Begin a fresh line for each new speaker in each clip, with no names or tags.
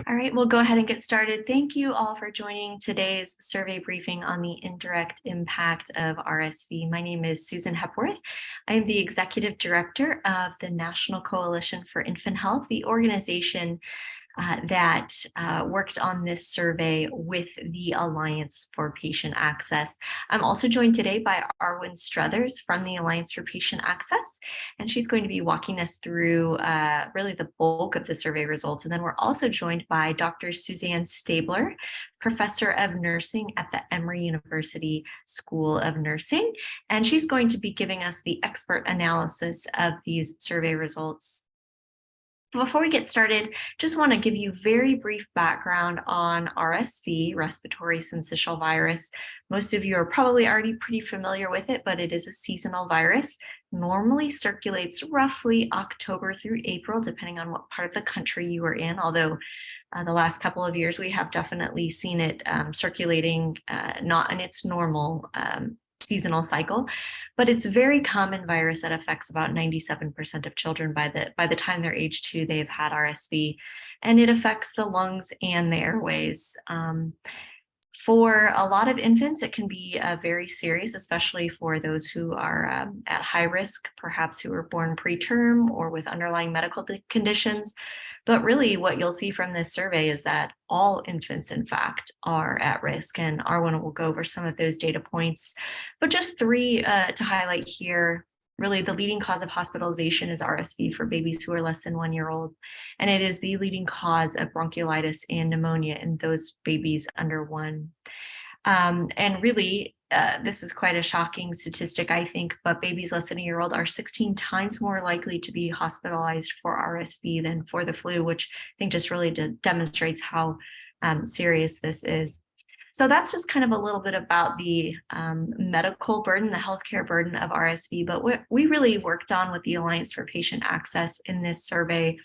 All right, we'll go ahead and get started. Thank you all for joining today's survey briefing on the indirect impact of RSV. My name is Susan Hepworth. I am the Executive Director of the National Coalition for Infant Health, the organization that worked on this survey with the Alliance for Patient Access. I'm also joined today by Arwen Struthers from the Alliance for Patient Access, and she's going to be walking us through really the bulk of the survey results. And then we're also joined by Dr. Suzanne Stabler, Professor of Nursing at the Emory University School of Nursing, and she's going to be giving us the expert analysis of these survey results. Before we get started, just want to give you very brief background on RSV, respiratory syncytial virus. Most of you are probably already pretty familiar with it, but it is a seasonal virus. Normally circulates roughly October through April, depending on what part of the country you are in, although the last couple of years we have definitely seen it circulating not in its normal seasonal cycle, but it's a very common virus that affects about 97% of children by the time they're age 2, they've had RSV, and it affects the lungs and the airways. For a lot of infants, it can be very serious, especially for those who are at high risk, perhaps who were born preterm or with underlying medical conditions. But really what you'll see from this survey is that all infants, in fact, are at risk. And Arwen will go over some of those data points, but just three to highlight here. Really, the leading cause of hospitalization is RSV for babies who are less than 1 year old. And it is the leading cause of bronchiolitis and pneumonia in those babies under 1. And really, this is quite a shocking statistic, I think, but babies less than 1 year old are 16 times more likely to be hospitalized for RSV than for the flu, which I think just really demonstrates how serious this is. So that's just kind of a little bit about the medical burden, the healthcare burden of RSV. But what we really worked on with the Alliance for Patient Access in this survey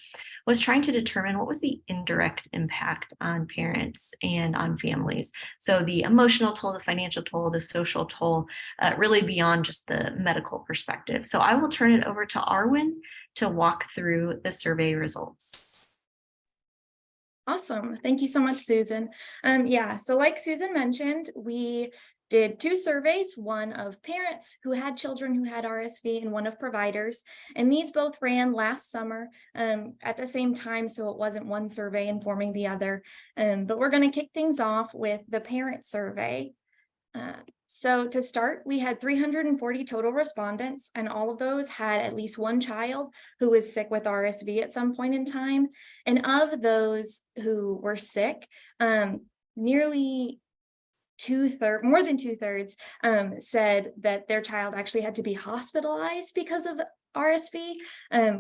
was trying to determine what was the indirect impact on parents and on families. So the emotional toll, the financial toll, the social toll, really beyond just the medical perspective. So I will turn it over to Arwen to walk through the survey results.
Awesome. Thank you so much, Susan. So like Susan mentioned, we did 2 surveys, one of parents who had children who had RSV and one of providers. And these both ran last summer at the same time, so it wasn't one survey informing the other. But we're going to kick things off with the parent survey. So to start, we had 340 total respondents, and all of those had at least one child who was sick with RSV at some point in time. And of those who were sick, nearly more than two-thirds said that their child actually had to be hospitalized because of RSV,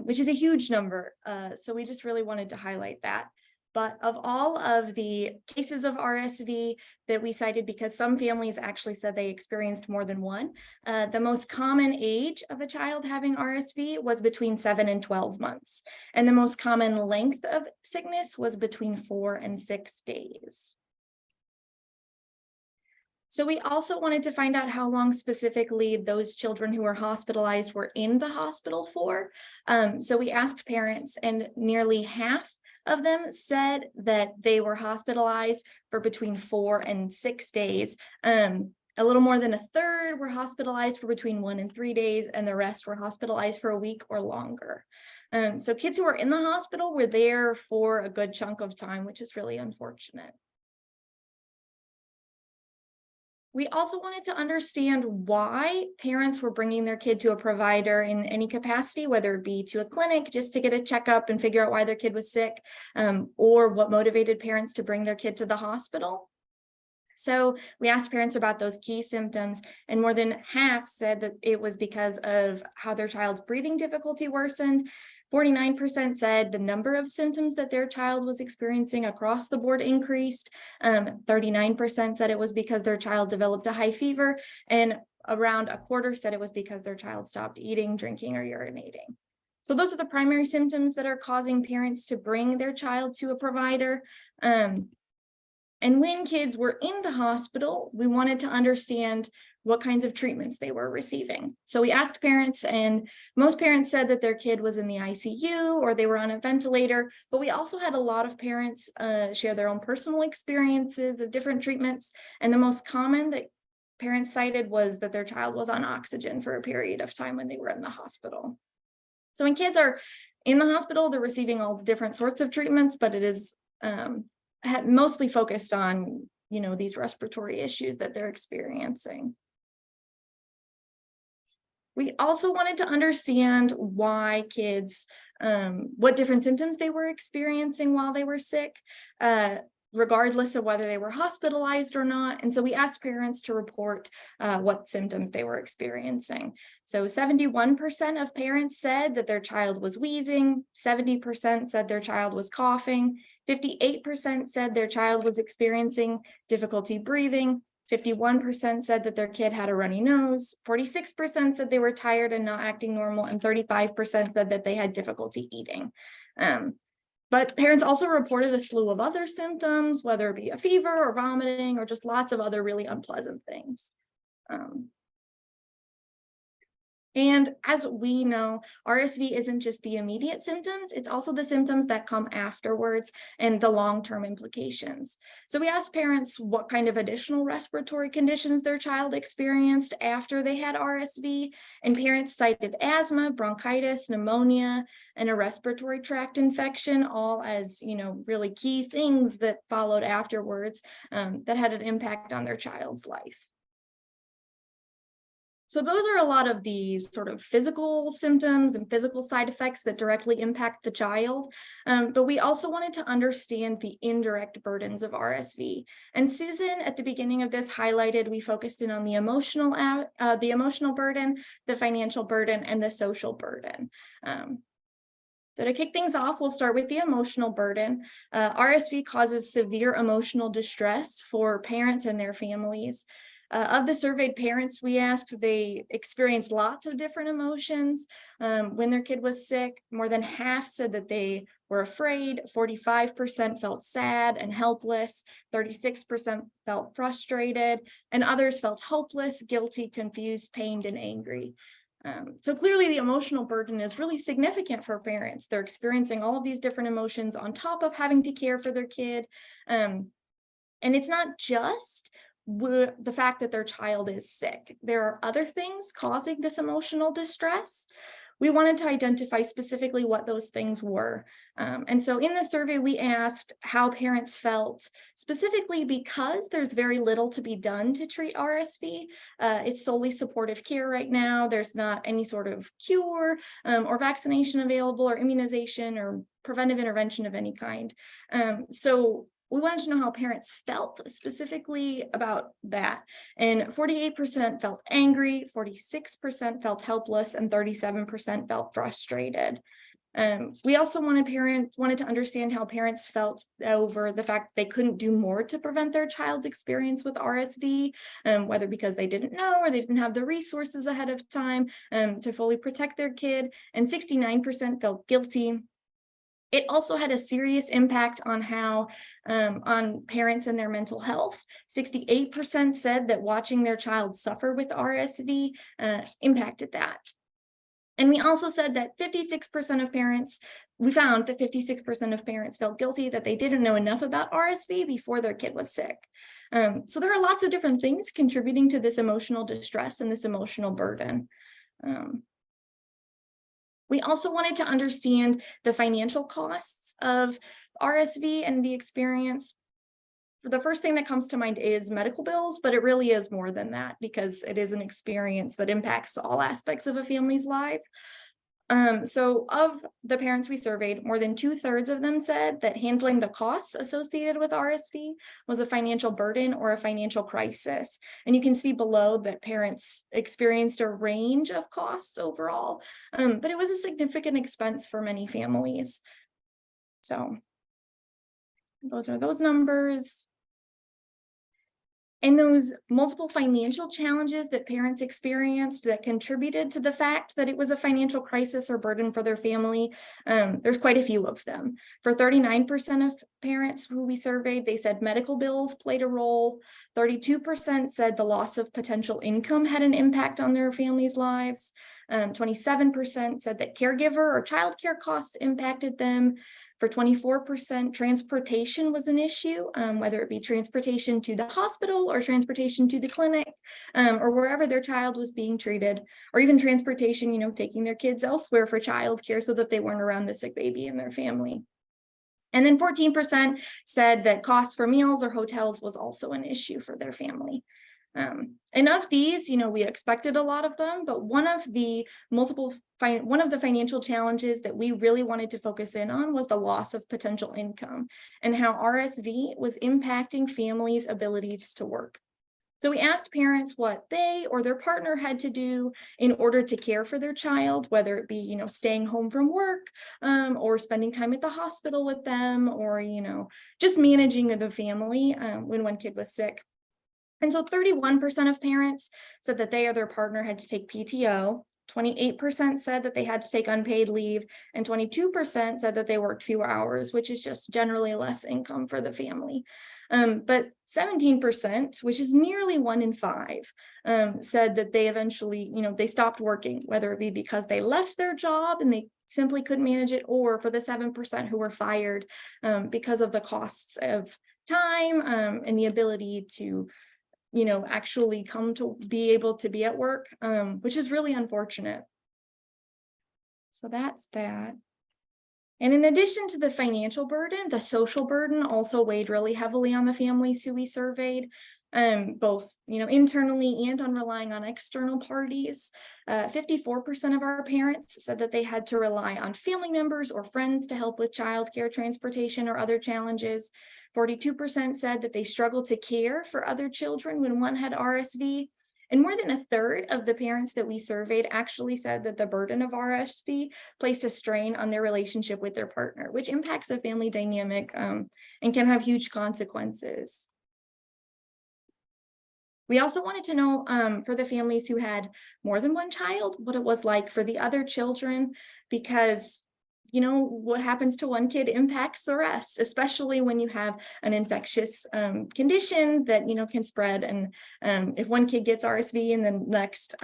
which is a huge number. So we just really wanted to highlight that. But of all of the cases of RSV that we cited, because some families actually said they experienced more than one, the most common age of a child having RSV was between 7 and 12 months. And the most common length of sickness was between 4 and 6 days. So we also wanted to find out how long specifically those children who were hospitalized were in the hospital for. So we asked parents, and nearly half of them said that they were hospitalized for between 4 and 6 days. A little more than a third were hospitalized for between 1 and 3 days, and the rest were hospitalized for a week or longer. So kids who were in the hospital were there for a good chunk of time, which is really unfortunate. We also wanted to understand why parents were bringing their kid to a provider in any capacity, whether it be to a clinic just to get a checkup and figure out why their kid was sick, or what motivated parents to bring their kid to the hospital. So we asked parents about those key symptoms, and more than half said that it was because of how their child's breathing difficulty worsened. 49% said the number of symptoms that their child was experiencing across the board increased. 39% said it was because their child developed a high fever, and around a quarter said it was because their child stopped eating, drinking, or urinating. So those are the primary symptoms that are causing parents to bring their child to a provider. And when kids were in the hospital, we wanted to understand what kinds of treatments they were receiving. So we asked parents, and most parents said that their kid was in the ICU or they were on a ventilator, but we also had a lot of parents share their own personal experiences of different treatments. And the most common that parents cited was that their child was on oxygen for a period of time when they were in the hospital. So when kids are in the hospital, they're receiving all different sorts of treatments, but it is mostly focused on, these respiratory issues that they're experiencing. We also wanted to understand why kids, what different symptoms they were experiencing while they were sick, regardless of whether they were hospitalized or not. And so we asked parents to report what symptoms they were experiencing. So 71% of parents said that their child was wheezing, 70% said their child was coughing, 58% said their child was experiencing difficulty breathing, 51% said that their kid had a runny nose, 46% said they were tired and not acting normal, and 35% said that they had difficulty eating. But parents also reported a slew of other symptoms, whether it be a fever or vomiting or just lots of other really unpleasant things. And as we know, RSV isn't just the immediate symptoms, it's also the symptoms that come afterwards and the long-term implications. So we asked parents what kind of additional respiratory conditions their child experienced after they had RSV, and parents cited asthma, bronchitis, pneumonia, and a respiratory tract infection, all as, really key things that followed afterwards that had an impact on their child's life. So those are a lot of the sort of physical symptoms and physical side effects that directly impact the child. But we also wanted to understand the indirect burdens of RSV. And Susan, at the beginning of this, highlighted we focused in on the emotional burden, the financial burden, and the social burden. So to kick things off, we'll start with the emotional burden. RSV causes severe emotional distress for parents and their families. Of the surveyed parents we asked, they experienced lots of different emotions. When their kid was sick, more than half said that they were afraid, 45% felt sad and helpless, 36% felt frustrated, and others felt hopeless, guilty, confused, pained, and angry. So clearly the emotional burden is really significant for parents. They're experiencing all of these different emotions on top of having to care for their kid. And it's not just the fact that their child is sick. There are other things causing this emotional distress. We wanted to identify specifically what those things were. And so in the survey, we asked how parents felt, specifically because there's very little to be done to treat RSV. It's solely supportive care right now. There's not any sort of cure or vaccination available or immunization or preventive intervention of any kind. So we wanted to know how parents felt specifically about that. And 48% felt angry, 46% felt helpless, and 37% felt frustrated. We also wanted to understand how parents felt over the fact they couldn't do more to prevent their child's experience with RSV, whether because they didn't know or they didn't have the resources ahead of time to fully protect their kid, and 69% felt guilty. It also had a serious impact on on parents and their mental health. 68% said that watching their child suffer with RSV impacted that. And we also said that 56% of parents, we found that 56% of parents felt guilty that they didn't know enough about RSV before their kid was sick. So there are lots of different things contributing to this emotional distress and this emotional burden. We also wanted to understand the financial costs of RSV and the experience. The first thing that comes to mind is medical bills, but it really is more than that because it is an experience that impacts all aspects of a family's life. So of the parents we surveyed, more than 2/3 of them said that handling the costs associated with RSV was a financial burden or a financial crisis. And you can see below that parents experienced a range of costs overall, but it was a significant expense for many families. So those are those numbers. And those multiple financial challenges that parents experienced that contributed to the fact that it was a financial crisis or burden for their family, there's quite a few of them. For 39% of parents who we surveyed, they said medical bills played a role. 32% said the loss of potential income had an impact on their family's lives. 27% said that caregiver or childcare costs impacted them. For 24%, transportation was an issue, whether it be transportation to the hospital or transportation to the clinic, or wherever their child was being treated, or even transportation, taking their kids elsewhere for childcare so that they weren't around the sick baby in their family. And then 14% said that costs for meals or hotels was also an issue for their family. And of these, we expected a lot of them, but one of the financial challenges that we really wanted to focus in on was the loss of potential income and how RSV was impacting families' abilities to work. So we asked parents what they or their partner had to do in order to care for their child, whether it be, staying home from work, or spending time at the hospital with them, or, just managing the family when one kid was sick. And so 31% of parents said that they or their partner had to take PTO, 28% said that they had to take unpaid leave, and 22% said that they worked fewer hours, which is just generally less income for the family. But 17%, which is nearly 1 in 5, said that they eventually, they stopped working, whether it be because they left their job and they simply couldn't manage it, or for the 7% who were fired because of the costs of time and the ability to actually come to be able to be at work, which is really unfortunate. So that's that. And in addition to the financial burden, the social burden also weighed really heavily on the families who we surveyed, both, internally and on relying on external parties. 54% of our parents said that they had to rely on family members or friends to help with childcare, transportation, or other challenges. 42% said that they struggled to care for other children when one had RSV. And more than a third of the parents that we surveyed actually said that the burden of RSV placed a strain on their relationship with their partner, which impacts the family dynamic and can have huge consequences. We also wanted to know for the families who had more than one child, what it was like for the other children, because what happens to one kid impacts the rest, especially when you have an infectious condition that, can spread. And if one kid gets RSV and then next.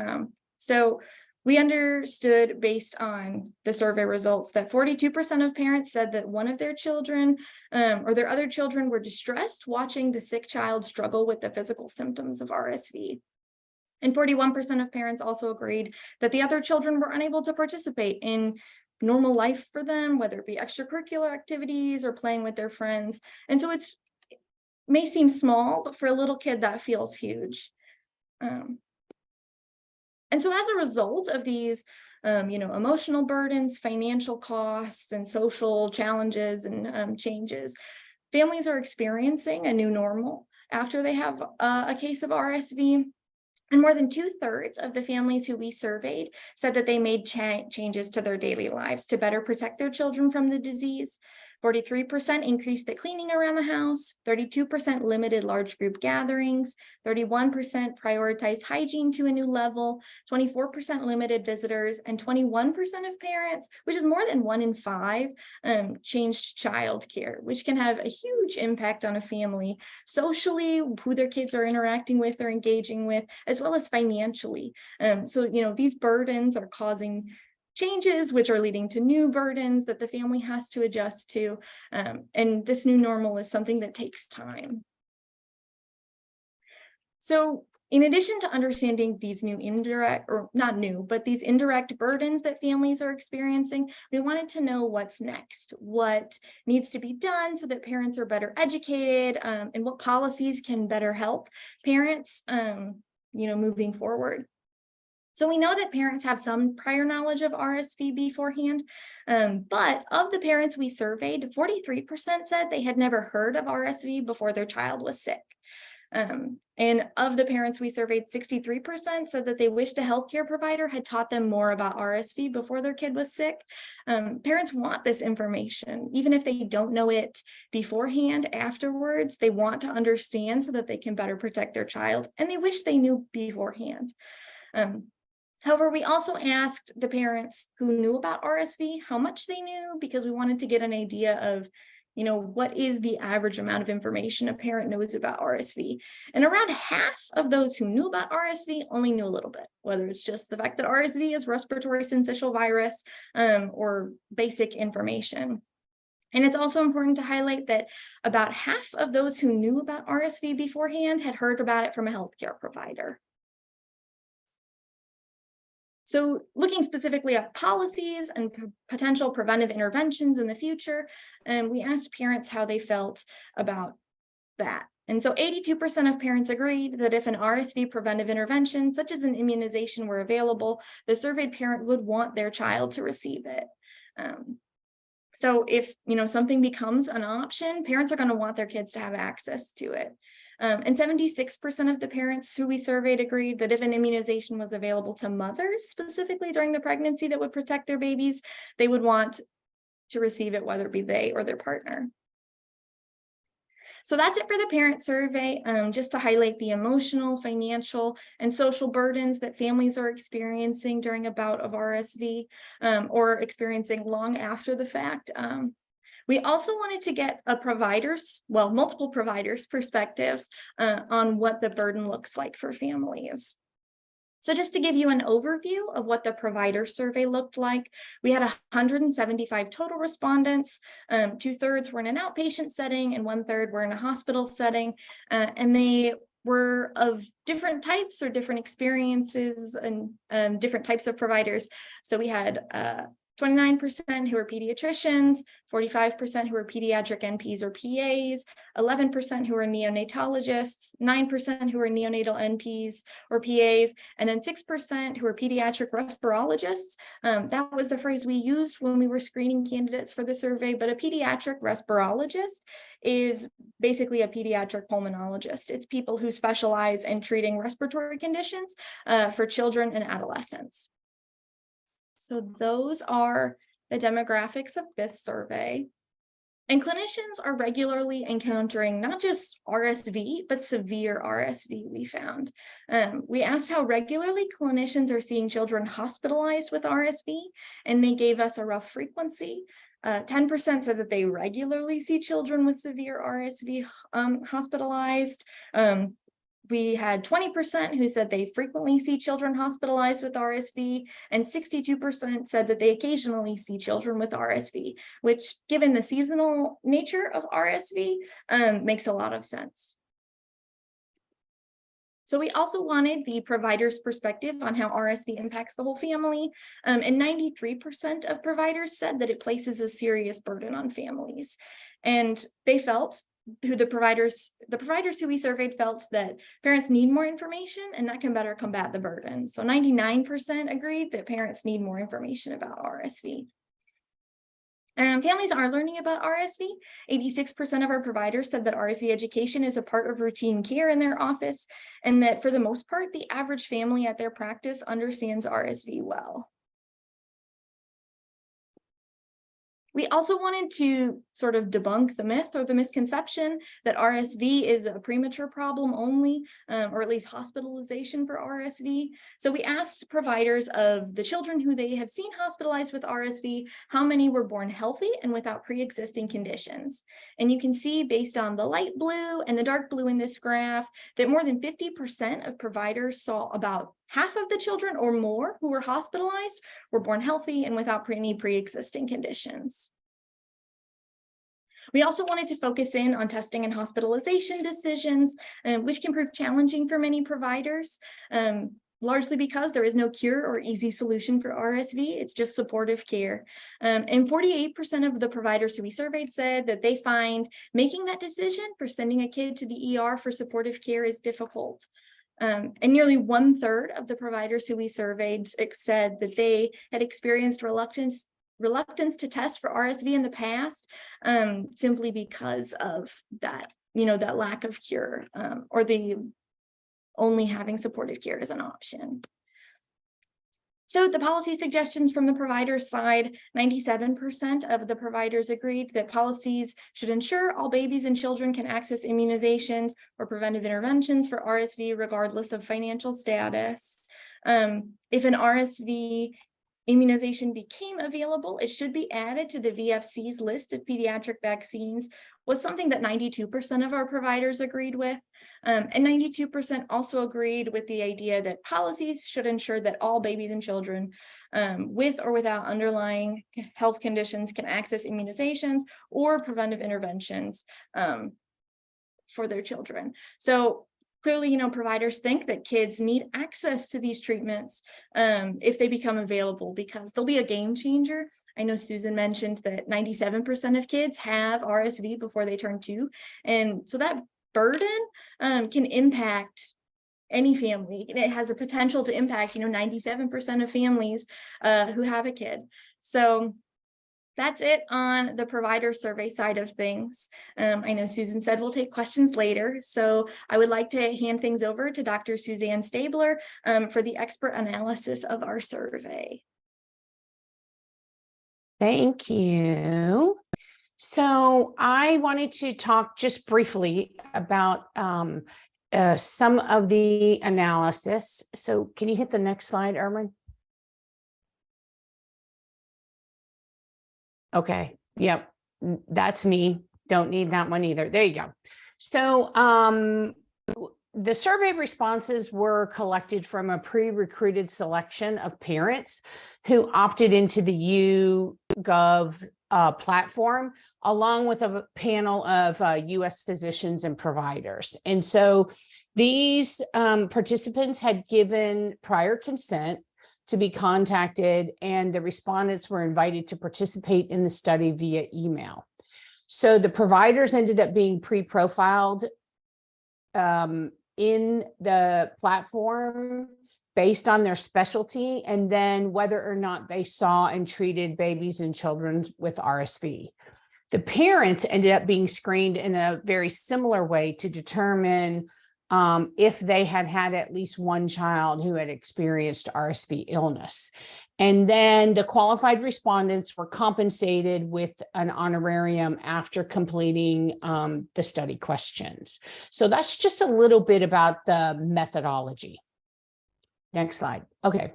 So we understood based on the survey results that 42% of parents said that one of their children or their other children were distressed watching the sick child struggle with the physical symptoms of RSV. And 41% of parents also agreed that the other children were unable to participate in normal life for them, whether it be extracurricular activities or playing with their friends. And so it may seem small, but for a little kid, that feels huge. And so as a result of these, emotional burdens, financial costs, and social challenges and changes, families are experiencing a new normal after they have a case of RSV. And more than 2/3 of the families who we surveyed said that they made changes to their daily lives to better protect their children from the disease. 43% increased the cleaning around the house, 32% limited large group gatherings, 31% prioritized hygiene to a new level, 24% limited visitors, and 21% of parents, which is more than 1 in 5, changed childcare, which can have a huge impact on a family, socially, who their kids are interacting with or engaging with, as well as financially. So, these burdens are causing changes, which are leading to new burdens that the family has to adjust to. And this new normal is something that takes time. So in addition to understanding these new indirect, or not new, but these indirect burdens that families are experiencing, we wanted to know what's next, what needs to be done so that parents are better educated, and what policies can better help parents, moving forward. So we know that parents have some prior knowledge of RSV beforehand, but of the parents we surveyed, 43% said they had never heard of RSV before their child was sick. And of the parents we surveyed, 63% said that they wished a healthcare provider had taught them more about RSV before their kid was sick. Parents want this information, even if they don't know it beforehand. Afterwards, they want to understand so that they can better protect their child, and they wish they knew beforehand. However, we also asked the parents who knew about RSV how much they knew, because we wanted to get an idea of, what is the average amount of information a parent knows about RSV? And around half of those who knew about RSV only knew a little bit, whether it's just the fact that RSV is respiratory syncytial virus, or basic information. And it's also important to highlight that about half of those who knew about RSV beforehand had heard about it from a healthcare provider. So looking specifically at policies and potential preventive interventions in the future, we asked parents how they felt about that. And so 82% of parents agreed that if an RSV preventive intervention, such as an immunization, were available, the surveyed parent would want their child to receive it. So if something becomes an option, parents are going to want their kids to have access to it. And 76% of the parents who we surveyed agreed that if an immunization was available to mothers, specifically during the pregnancy, that would protect their babies, they would want to receive it, whether it be they or their partner. So that's it for the parent survey, just to highlight the emotional, financial, and social burdens that families are experiencing during a bout of RSV, or experiencing long after the fact. We also wanted to get multiple providers' perspectives on what the burden looks like for families. So just to give you an overview of what the provider survey looked like, we had 175 total respondents. 2/3 were in an outpatient setting and 1/3 were in a hospital setting. And they were of different types or different experiences and different types of providers. So we had 29% who were pediatricians, 45% who were pediatric NPs or PAs, 11% who were neonatologists, 9% who were neonatal NPs or PAs, and then 6% who were pediatric respirologists. That was the phrase we used when we were screening candidates for the survey, but a pediatric respirologist is basically a pediatric pulmonologist. It's people who specialize in treating respiratory conditions for children and adolescents. So those are the demographics of this survey. And clinicians are regularly encountering not just RSV, but severe RSV, we found. We asked how regularly clinicians are seeing children hospitalized with RSV, and they gave us a rough frequency. 10% said that they regularly see children with severe RSV hospitalized. We had 20% who said they frequently see children hospitalized with RSV, and 62% said that they occasionally see children with RSV, which, given the seasonal nature of RSV, makes a lot of sense. So we also wanted the provider's perspective on how RSV impacts the whole family, and 93% of providers said that it places a serious burden on families. And they felt the providers who we surveyed felt that parents need more information, and that can better combat the burden. So 99% agreed that parents need more information about RSV. Families are learning about RSV. 86% of our providers said that RSV education is a part of routine care in their office, and that for the most part, the average family at their practice understands RSV well. We also wanted to sort of debunk the myth or the misconception that RSV is a premature problem only, or at least hospitalization for RSV. So we asked providers of the children who they have seen hospitalized with RSV, how many were born healthy and without pre-existing conditions. And you can see, based on the light blue and the dark blue in this graph, that more than 50% of providers saw about half of the children or more who were hospitalized were born healthy and without any pre-existing conditions. We also wanted to focus in on testing and hospitalization decisions, which can prove challenging for many providers, largely because there is no cure or easy solution for RSV. It's just supportive care. And 48% of the providers who we surveyed said that they find making that decision for sending a kid to the ER for supportive care is difficult. And nearly 1/3 of the providers who we surveyed said that they had experienced reluctance to test for RSV in the past, simply because of that that lack of cure, or the only having supportive care as an option. So the policy suggestions from the provider's side, 97% of the providers agreed that policies should ensure all babies and children can access immunizations or preventive interventions for RSV regardless of financial status. If an RSV immunization became available, it should be added to the VFC's list of pediatric vaccines, was something that 92% of our providers agreed with. And 92% also agreed with the idea that policies should ensure that all babies and children with or without underlying health conditions can access immunizations or preventive interventions for their children. So clearly, providers think that kids need access to these treatments if they become available, because they'll be a game changer. I know Susan mentioned that 97% of kids have RSV before they turn 2. And so that burden can impact any family. It has a potential to impact, 97% of families who have a kid. So that's it on the provider survey side of things. I know Susan said we'll take questions later, so I would like to hand things over to Dr. Suzanne Stabler for the expert analysis of our survey.
Thank you. So I wanted to talk just briefly about some of the analysis. So can you hit the next slide, Erwin? Okay, yep, that's me. Don't need that one either. There you go. So the survey responses were collected from a pre-recruited selection of parents who opted into the YouGov platform, along with a panel of US physicians and providers. And so these participants had given prior consent to be contacted, and the respondents were invited to participate in the study via email. So the providers ended up being pre-profiled in the platform based on their specialty, and then whether or not they saw and treated babies and children with RSV. The parents ended up being screened in a very similar way to determine if they had had at least one child who had experienced RSV illness. And then the qualified respondents were compensated with an honorarium after completing the study questions. So that's just a little bit about the methodology. Next slide. Okay,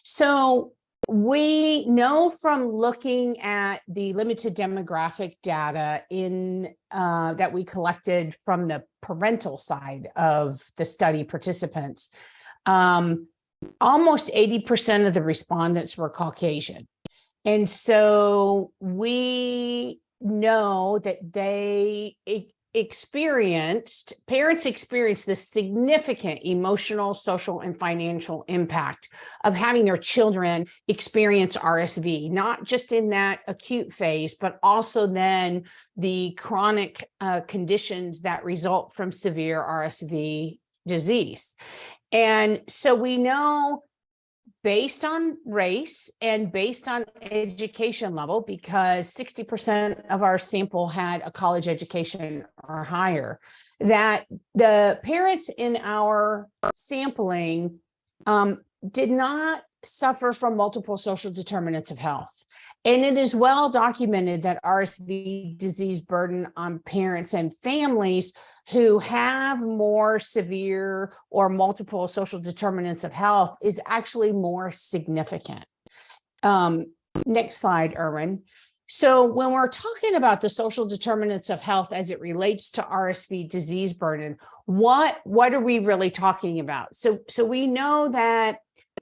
so we know from looking at the limited demographic data in that we collected from the parental side of the study participants, almost 80% of the respondents were Caucasian. And so we know that parents experienced this significant emotional, social, and financial impact of having their children experience RSV, not just in that acute phase, but also then the chronic conditions that result from severe RSV disease. And so we know, based on race and based on education level, because 60% of our sample had a college education or higher, that the parents in our sampling did not suffer from multiple social determinants of health. And it is well documented that RSV disease burden on parents and families who have more severe or multiple social determinants of health is actually more significant. Next slide, Erwin. So when we're talking about the social determinants of health as it relates to RSV disease burden, what are we really talking about? So we know that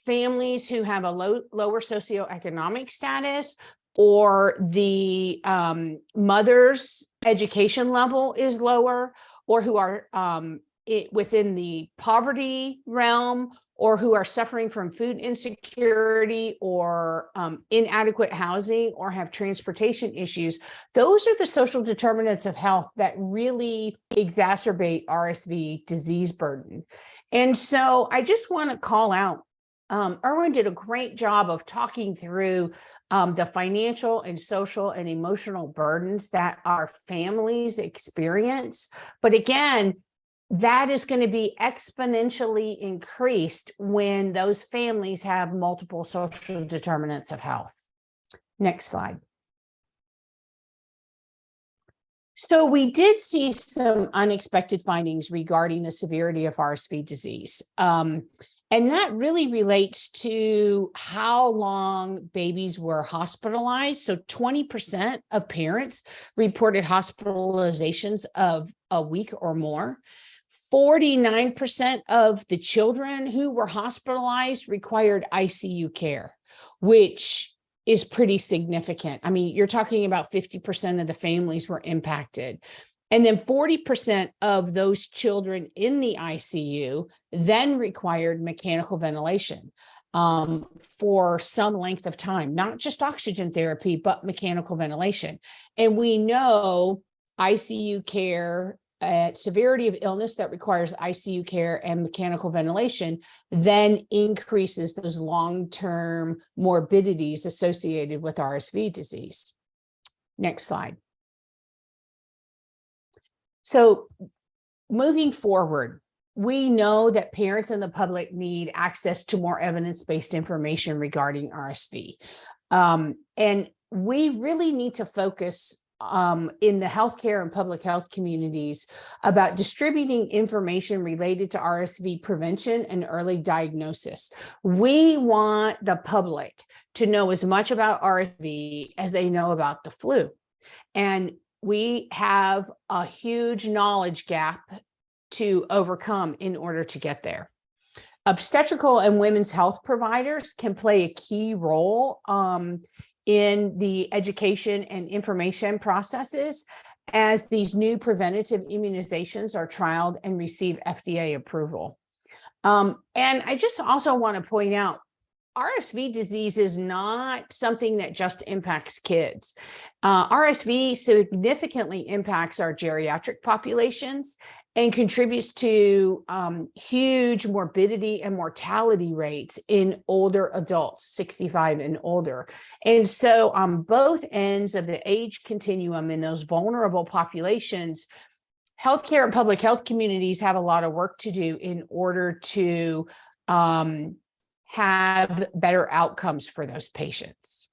families who have a lower socioeconomic status, or the mother's education level is lower, or who are within the poverty realm, or who are suffering from food insecurity or inadequate housing, or have transportation issues, those are the social determinants of health that really exacerbate RSV disease burden. And so I just want to call out Erwin did a great job of talking through the financial and social and emotional burdens that our families experience. But again, that is going to be exponentially increased when those families have multiple social determinants of health. Next slide. So we did see some unexpected findings regarding the severity of RSV disease. And that really relates to how long babies were hospitalized. So 20% of parents reported hospitalizations of a week or more. 49% of the children who were hospitalized required ICU care, which is pretty significant. I mean, you're talking about 50% of the families were impacted. And then 40% of those children in the ICU then required mechanical ventilation for some length of time, not just oxygen therapy, but mechanical ventilation. And we know ICU care at severity of illness that requires ICU care and mechanical ventilation then increases those long-term morbidities associated with RSV disease. Next slide. So moving forward, we know that parents and the public need access to more evidence-based information regarding RSV. And we really need to focus in the healthcare and public health communities about distributing information related to RSV prevention and early diagnosis. We want the public to know as much about RSV as they know about the flu. And we have a huge knowledge gap to overcome in order to get there. Obstetrical and women's health providers can play a key role in the education and information processes as these new preventative immunizations are trialed and receive FDA approval. And I just also want to point out, RSV disease is not something that just impacts kids. RSV significantly impacts our geriatric populations and contributes to huge morbidity and mortality rates in older adults, 65 and older. And so on both ends of the age continuum in those vulnerable populations, healthcare and public health communities have a lot of work to do in order to have better outcomes for those patients.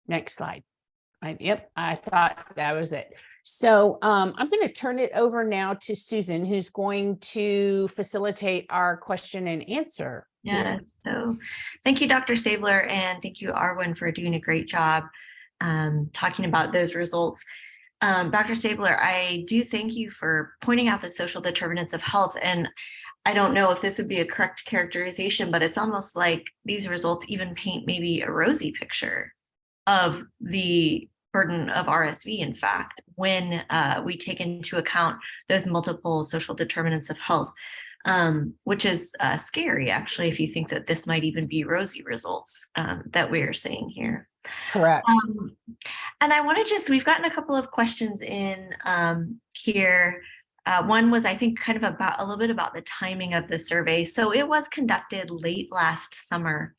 Next slide. Yep, I thought that was it. So I'm going to turn it over now to Susan, who's going to facilitate our question and answer.
Yes, so thank you, Dr. Stabler, and thank you, Arwen, for doing a great job talking about those results. Dr. Stabler, I do thank you for pointing out the social determinants of health. And I don't know if this would be a correct characterization, but it's almost like these results even paint maybe a rosy picture of the burden of RSV, in fact, when we take into account those multiple social determinants of health, which is scary, actually, if you think that this might even be rosy results that we're seeing here.
Correct.
And I want to we've gotten a couple of questions in here. One was, I think, kind of a little bit about the timing of the survey. So it was conducted late last summer,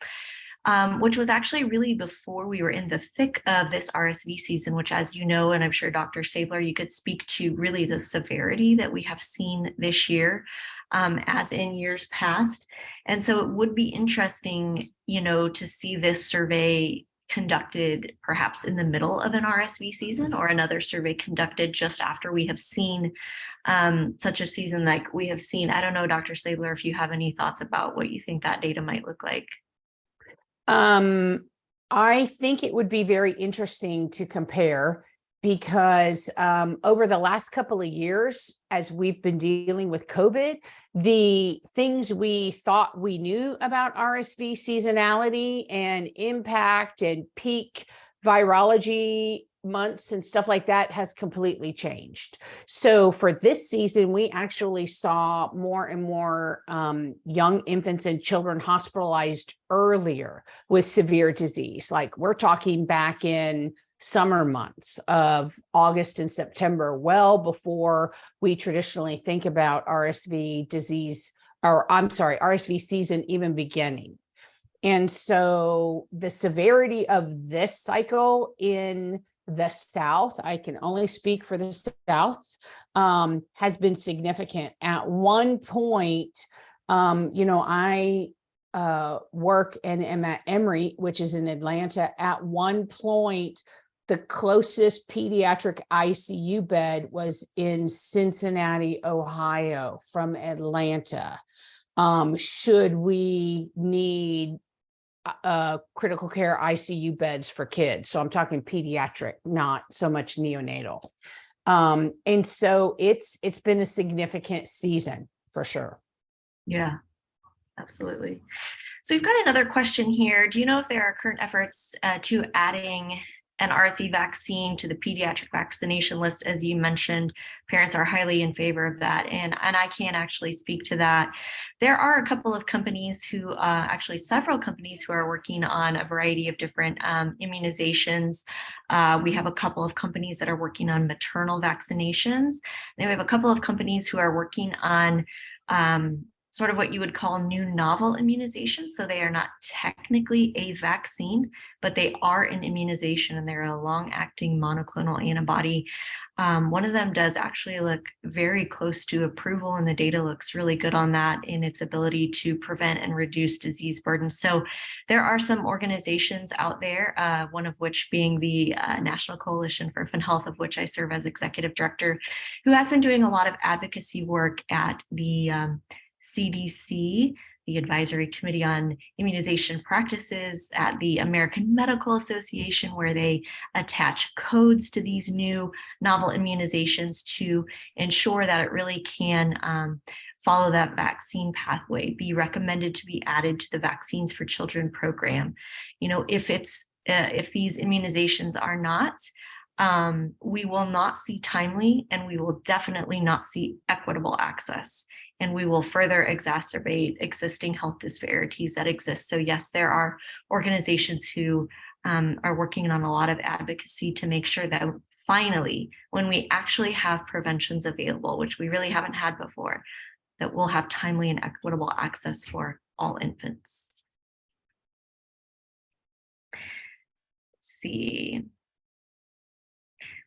which was actually really before we were in the thick of this RSV season, which, as you know, and I'm sure Dr. Stabler, you could speak to really the severity that we have seen this year, as in years past. And so it would be interesting, to see this survey conducted perhaps in the middle of an RSV season, or another survey conducted just after we have seen such a season like we have seen. I don't know, Dr. Stabler, if you have any thoughts about what you think that data might look like.
I think it would be very interesting to compare, because over the last couple of years, as we've been dealing with COVID, the things we thought we knew about RSV seasonality and impact and peak virology months and stuff like that has completely changed. So for this season, we actually saw more and more young infants and children hospitalized earlier with severe disease. Like, we're talking back in summer months of August and September, well before we traditionally think about RSV disease or I'm sorry, RSV season even beginning. And so the severity of this cycle in the South, I can only speak for the South, has been significant. At one point, I work and am at Emory, which is in Atlanta. At one point, the closest pediatric ICU bed was in Cincinnati, Ohio, from Atlanta. Should we need critical care ICU beds for kids? So I'm talking pediatric, not so much neonatal. And so it's been a significant season for sure.
Yeah, absolutely. So we've got another question here. Do you know if there are current efforts to adding an RSV vaccine to the pediatric vaccination list? As you mentioned, parents are highly in favor of that, and I can actually speak to that. There are a couple of companies who, actually several companies who are working on a variety of different immunizations. We have a couple of companies that are working on maternal vaccinations. Then we have a couple of companies who are working on sort of what you would call new novel immunizations. So they are not technically a vaccine, but they are an immunization, and they're a long-acting monoclonal antibody. One of them does actually look very close to approval, and the data looks really good on that in its ability to prevent and reduce disease burden. So there are some organizations out there, one of which being the National Coalition for Infant Health, of which I serve as executive director, who has been doing a lot of advocacy work at the CDC, the Advisory Committee on Immunization Practices, at the American Medical Association, where they attach codes to these new novel immunizations to ensure that it really can follow that vaccine pathway, be recommended to be added to the Vaccines for Children program. If these immunizations are not, we will not see timely, and we will definitely not see equitable access, and we will further exacerbate existing health disparities that exist. So yes, there are organizations who are working on a lot of advocacy to make sure that finally, when we actually have preventions available, which we really haven't had before, that we'll have timely and equitable access for all infants. Let's see.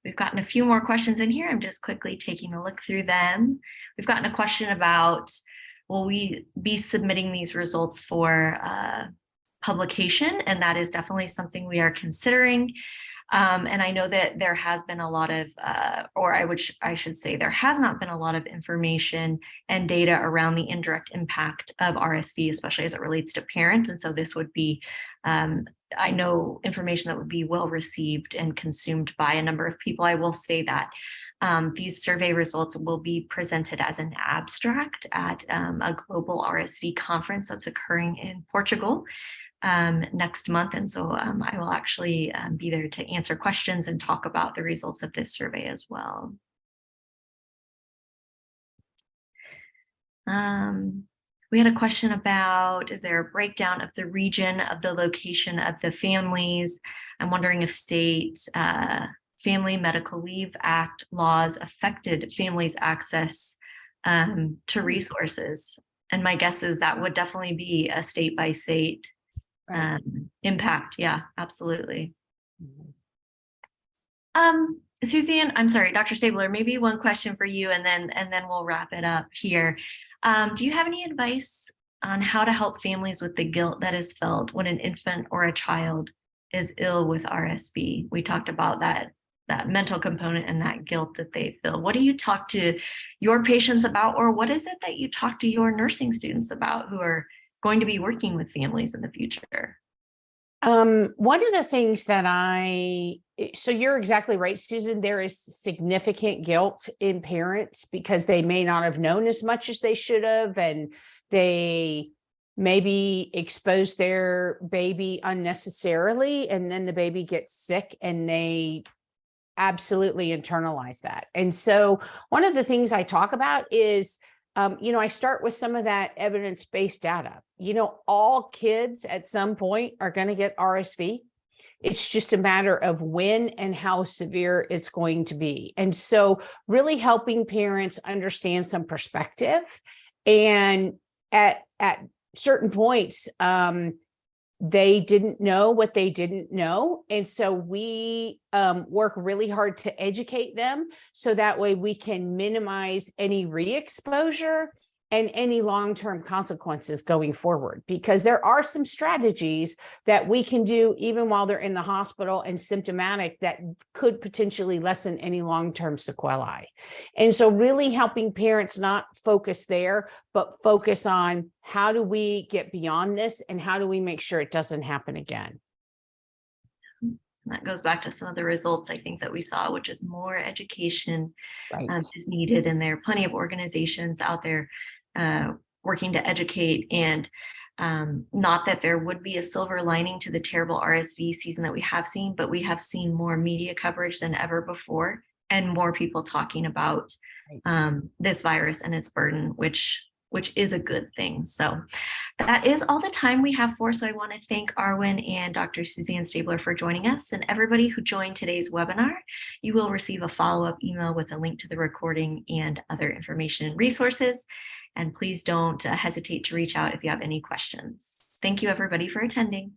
We've gotten a few more questions in here. I'm just quickly taking a look through them. We've gotten a question about, will we be submitting these results for publication? And that is definitely something we are considering. And I know that there has been a lot of, I should say, there has not been a lot of information and data around the indirect impact of RSV, especially as it relates to parents. And so this would be, I know, information that would be well received and consumed by a number of people. I will say that these survey results will be presented as an abstract at a global RSV conference that's occurring in Portugal next month. And so I will actually be there to answer questions and talk about the results of this survey as well. We had a question about, is there a breakdown of the region of the location of the families? I'm wondering if state Family Medical Leave Act laws affected families' access to resources. And my guess is that would definitely be a state by state impact. Yeah, absolutely. Suzanne, I'm sorry, Dr. Stabler, maybe one question for you, and then we'll wrap it up here. Do you have any advice on how to help families with the guilt that is felt when an infant or a child is ill with RSV? We talked about that mental component and that guilt that they feel. What do you talk to your patients about, or what is it that you talk to your nursing students about who are going to be working with families in the future?
One of the things that so you're exactly right, Susan, there is significant guilt in parents because they may not have known as much as they should have, and they maybe expose their baby unnecessarily, and then the baby gets sick and they absolutely internalize that. And so one of the things I talk about is, I start with some of that evidence-based data. All kids at some point are going to get RSV. It's just a matter of when and how severe it's going to be. And so really helping parents understand some perspective and at certain points, they didn't know what they didn't know. And so we work really hard to educate them so that way we can minimize any re-exposure and any long-term consequences going forward, because there are some strategies that we can do even while they're in the hospital and symptomatic that could potentially lessen any long-term sequelae. And so really helping parents not focus there, but focus on how do we get beyond this and how do we make sure it doesn't happen again.
And that goes back to some of the results I think that we saw, which is more education is needed. And there are plenty of organizations out there working to educate, and not that there would be a silver lining to the terrible RSV season that we have seen, but we have seen more media coverage than ever before and more people talking about this virus and its burden, which is a good thing. So that is all the time we have for. So I want to thank Arwen and Dr. Suzanne Stabler for joining us, and everybody who joined today's webinar. You will receive a follow-up email with a link to the recording and other information and resources. And please don't hesitate to reach out if you have any questions. Thank you, everybody, for attending.